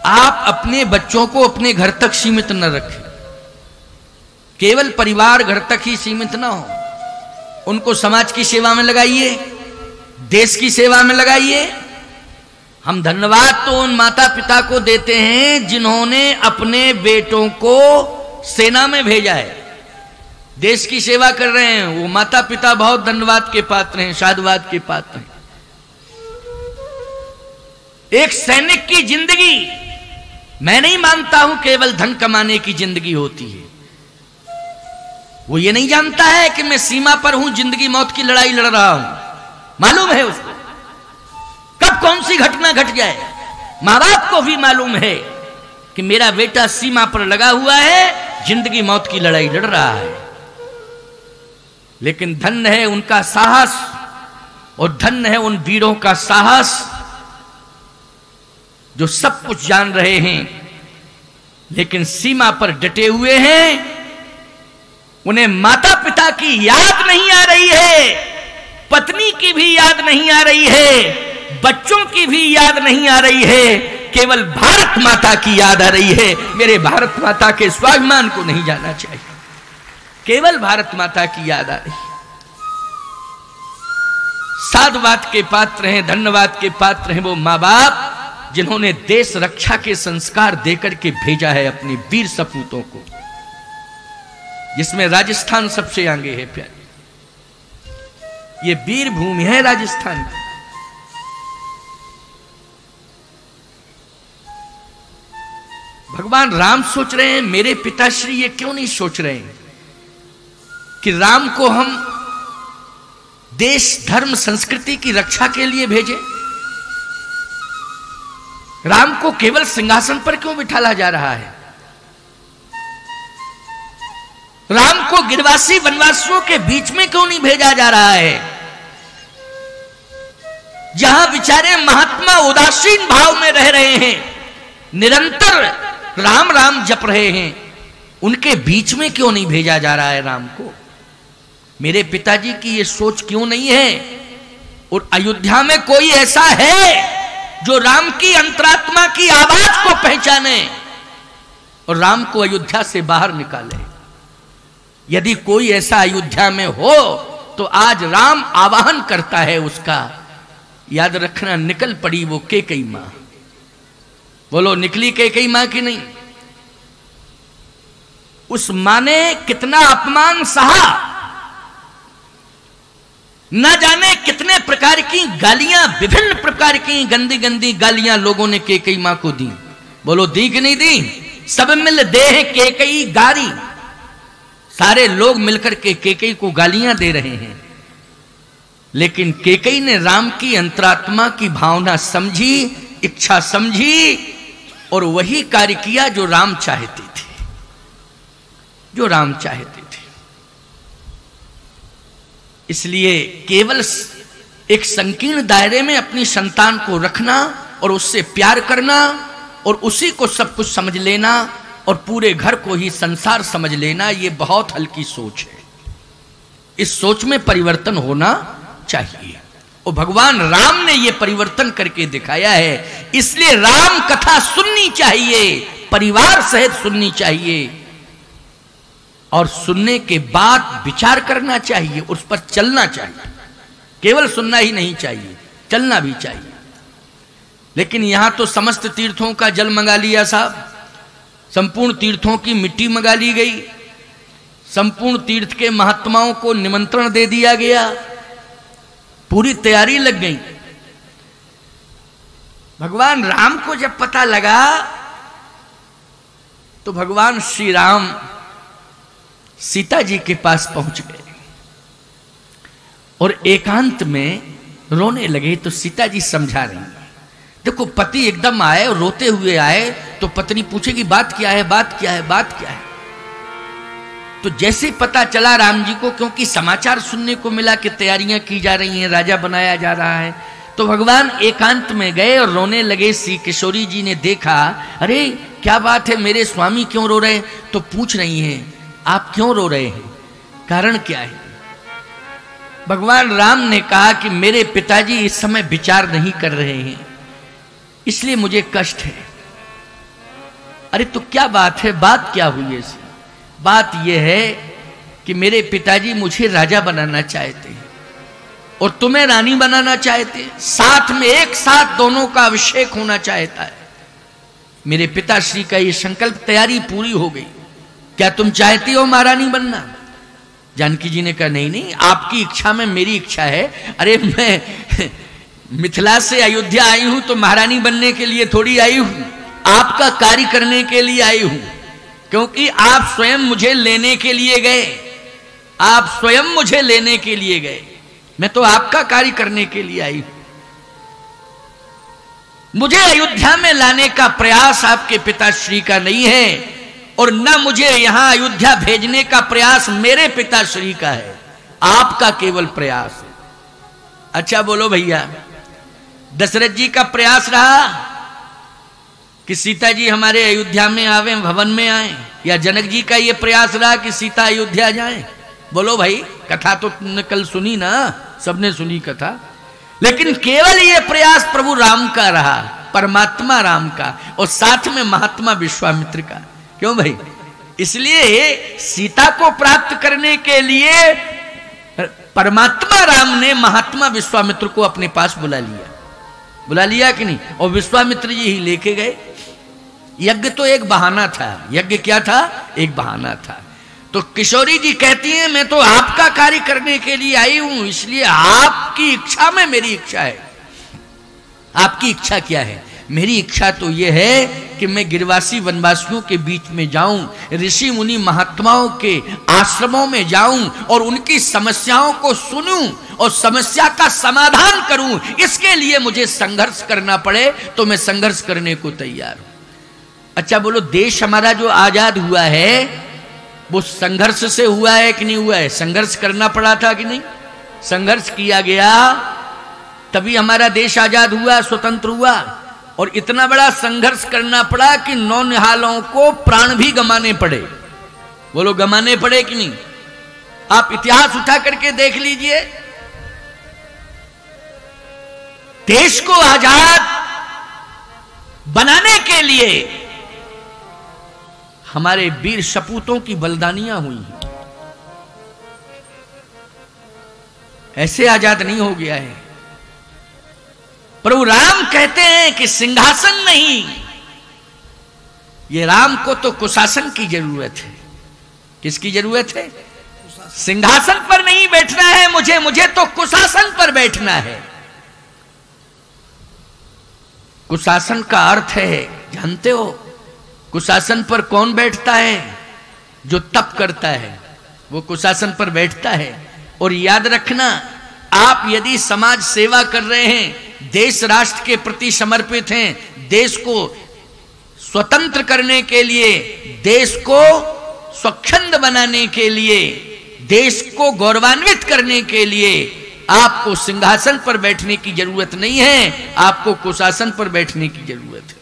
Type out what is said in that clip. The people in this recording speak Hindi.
आप अपने बच्चों को अपने घर तक सीमित न रखें, केवल परिवार घर तक ही सीमित ना हो, उनको समाज की सेवा में लगाइए, देश की सेवा में लगाइए। हम धन्यवाद तो उन माता पिता को देते हैं जिन्होंने अपने बेटों को सेना में भेजा है, देश की सेवा कर रहे हैं। वो माता पिता बहुत धन्यवाद के पात्र हैं, साधुवाद के पात्र हैं। एक सैनिक की जिंदगी मैं नहीं मानता हूं केवल धन कमाने की जिंदगी होती है। वो ये नहीं जानता है कि मैं सीमा पर हूं, जिंदगी मौत की लड़ाई लड़ रहा हूं। मालूम है उसको कब कौन सी घटना घट जाए। मां बाप को भी मालूम है कि मेरा बेटा सीमा पर लगा हुआ है, जिंदगी मौत की लड़ाई लड़ रहा है। लेकिन धन्य है उनका साहस और धन्य है उन वीरों का साहस जो सब कुछ जान रहे हैं लेकिन सीमा पर डटे हुए हैं। उन्हें माता पिता की याद नहीं आ रही है, पत्नी की भी याद नहीं आ रही है, बच्चों की भी याद नहीं आ रही है, केवल भारत माता की याद आ रही है। मेरे भारत माता के स्वाभिमान को नहीं जाना चाहिए, केवल भारत माता की याद आ रही है। साधुवाद के पात्र हैं, धन्यवाद के पात्र हैं वो मां बाप जिन्होंने देश रक्षा के संस्कार देकर के भेजा है अपने वीर सपूतों को, जिसमें राजस्थान सबसे आगे है प्यारे। ये वीर भूमि है राजस्थान की। भगवान राम सोच रहे हैं, मेरे पिताश्री ये क्यों नहीं सोच रहे हैं कि राम को हम देश धर्म संस्कृति की रक्षा के लिए भेजें। राम को केवल सिंहासन पर क्यों बिठाला जा रहा है? राम को गिरवासी वनवासियों के बीच में क्यों नहीं भेजा जा रहा है, जहां बेचारे महात्मा उदासीन भाव में रह रहे हैं, निरंतर राम राम जप रहे हैं, उनके बीच में क्यों नहीं भेजा जा रहा है राम को? मेरे पिताजी की ये सोच क्यों नहीं है? और अयोध्या में कोई ऐसा है जो राम की अंतरात्मा की आवाज को पहचाने और राम को अयोध्या से बाहर निकाले? यदि कोई ऐसा अयोध्या में हो तो आज राम आवाहन करता है उसका। याद रखना, निकल पड़ी वो कैकेयी मां। बोलो, निकली कैकेयी मां की नहीं? उस मां ने कितना अपमान सहा, न जाने कितने प्रकार की गालियां, विभिन्न प्रकार की गंदी गंदी गालियां लोगों ने कैकेयी मां को दी। बोलो, दी कि नहीं दी? सब मिल दे हैं कैकेयी गारी। सारे लोग मिलकर के कैकेयी को गालियां दे रहे हैं, लेकिन कैकेयी ने राम की अंतरात्मा की भावना समझी, इच्छा समझी और वही कार्य किया जो राम चाहते थे, जो राम चाहते थे। इसलिए केवल एक संकीर्ण दायरे में अपनी संतान को रखना और उससे प्यार करना और उसी को सब कुछ समझ लेना और पूरे घर को ही संसार समझ लेना, ये बहुत हल्की सोच है। इस सोच में परिवर्तन होना चाहिए और भगवान राम ने ये परिवर्तन करके दिखाया है। इसलिए राम कथा सुननी चाहिए, परिवार सहित सुननी चाहिए और सुनने के बाद विचार करना चाहिए, उस पर चलना चाहिए। केवल सुनना ही नहीं चाहिए, चलना भी चाहिए। लेकिन यहां तो समस्त तीर्थों का जल मंगा लिया साहब, संपूर्ण तीर्थों की मिट्टी मंगा ली गई, संपूर्ण तीर्थ के महात्माओं को निमंत्रण दे दिया गया, पूरी तैयारी लग गई। भगवान राम को जब पता लगा तो भगवान श्री राम सीता जी के पास पहुंच गए और एकांत में रोने लगे। तो सीता जी समझा रही, देखो पति एकदम आए और रोते हुए आए तो पत्नी पूछेगी बात क्या है, बात क्या है, बात क्या है। तो जैसे ही पता चला राम जी को, क्योंकि समाचार सुनने को मिला कि तैयारियां की जा रही हैं, राजा बनाया जा रहा है, तो भगवान एकांत में गए और रोने लगे। श्री किशोरी जी ने देखा, अरे क्या बात है, मेरे स्वामी क्यों रो रहे हैं? तो पूछ रही हैं आप क्यों रो रहे हैं, कारण क्या है? भगवान राम ने कहा कि मेरे पिताजी इस समय विचार नहीं कर रहे हैं, इसलिए मुझे कष्ट है। अरे तो क्या बात है, बात क्या हुई ऐसी? बात यह है कि मेरे पिताजी मुझे राजा बनाना चाहते हैं और तुम्हें रानी बनाना चाहते हैं, साथ में एक साथ दोनों का अभिषेक होना चाहता है। मेरे पिताश्री का ये संकल्प तैयारी पूरी हो गई, क्या तुम चाहती हो महारानी बनना? जानकी जी ने कहा नहीं नहीं, आपकी इच्छा में मेरी इच्छा है। अरे मैं मिथिला से अयोध्या आई हूं तो महारानी बनने के लिए थोड़ी आई हूं, आपका कार्य करने के लिए आई हूं, क्योंकि आप स्वयं मुझे लेने के लिए गए, आप स्वयं मुझे लेने के लिए गए, मैं तो आपका कार्य करने के लिए आई हूं। मुझे अयोध्या में लाने का प्रयास आपके पिताश्री का नहीं है और न मुझे यहां अयोध्या भेजने का प्रयास मेरे पिताश्री का है, आपका केवल प्रयास है। अच्छा बोलो भैया, दशरथ जी का प्रयास रहा कि सीता जी हमारे अयोध्या में आवे, भवन में आए, या जनक जी का यह प्रयास रहा कि सीता अयोध्या जाए? बोलो भाई, कथा तो तुमने कल सुनी ना, सबने सुनी कथा, लेकिन केवल यह प्रयास प्रभु राम का रहा, परमात्मा राम का, और साथ में महात्मा विश्वामित्र का। क्यों भाई? इसलिए सीता को प्राप्त करने के लिए परमात्मा राम ने महात्मा विश्वामित्र को अपने पास बुला लिया कि नहीं? और विश्वामित्र जी ही लेके गए। यज्ञ तो एक बहाना था, यज्ञ क्या था? एक बहाना था। तो किशोरी जी कहती हैं मैं तो आपका कार्य करने के लिए आई हूं, इसलिए आपकी इच्छा में मेरी इच्छा है। आपकी इच्छा क्या है? मेरी इच्छा तो यह है कि मैं गिरवासी वनवासियों के बीच में जाऊं, ऋषि मुनि महात्माओं के आश्रमों में जाऊं और उनकी समस्याओं को सुनूं और समस्या का समाधान करूं। इसके लिए मुझे संघर्ष करना पड़े तो मैं संघर्ष करने को तैयार हूं। अच्छा बोलो, देश हमारा जो आजाद हुआ है वो संघर्ष से हुआ है कि नहीं हुआ है? संघर्ष करना पड़ा था कि नहीं? संघर्ष किया गया तभी हमारा देश आजाद हुआ, स्वतंत्र हुआ। और इतना बड़ा संघर्ष करना पड़ा कि नौनिहालों को प्राण भी गंवाने पड़े। बोलो, गंवाने पड़े कि नहीं? आप इतिहास उठा करके देख लीजिए। देश को आजाद बनाने के लिए हमारे वीर सपूतों की बलिदानियां हुई हैं। ऐसे आजाद नहीं हो गया है। प्रभु राम कहते हैं कि सिंहासन नहीं, ये राम को तो कुशासन की जरूरत है। किसकी जरूरत है? सिंहासन पर नहीं बैठना है मुझे तो कुशासन पर बैठना है। कुशासन का अर्थ है, जानते हो कुशासन पर कौन बैठता है? जो तप करता है वो कुशासन पर बैठता है। और याद रखना, आप यदि समाज सेवा कर रहे हैं, देश राष्ट्र के प्रति समर्पित हैं, देश को स्वतंत्र करने के लिए, देश को स्वच्छंद बनाने के लिए, देश को गौरवान्वित करने के लिए आपको सिंहासन पर बैठने की जरूरत नहीं है, आपको कुशासन पर बैठने की जरूरत है।